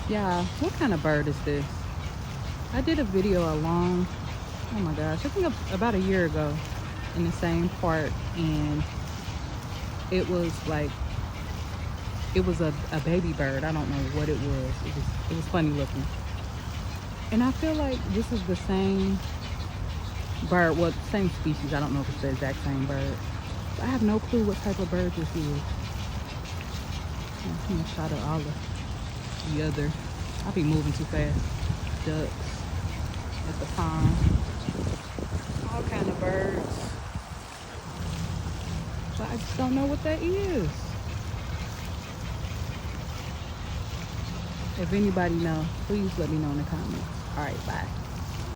Yeah, what kind of bird is this? I did a video oh my gosh, I think about a year ago in the same park, and it was like, it was a baby bird. I don't know what it was. It was funny looking. And I feel like this is the same bird, well, same species. I don't know if it's the exact same bird. I have no clue what type of bird this is. I'm gonna shot at all of the other. I'll be moving too fast. Ducks at the pond. All kind of birds. But I just don't know what that is. If anybody knows, please let me know in the comments. All right, bye.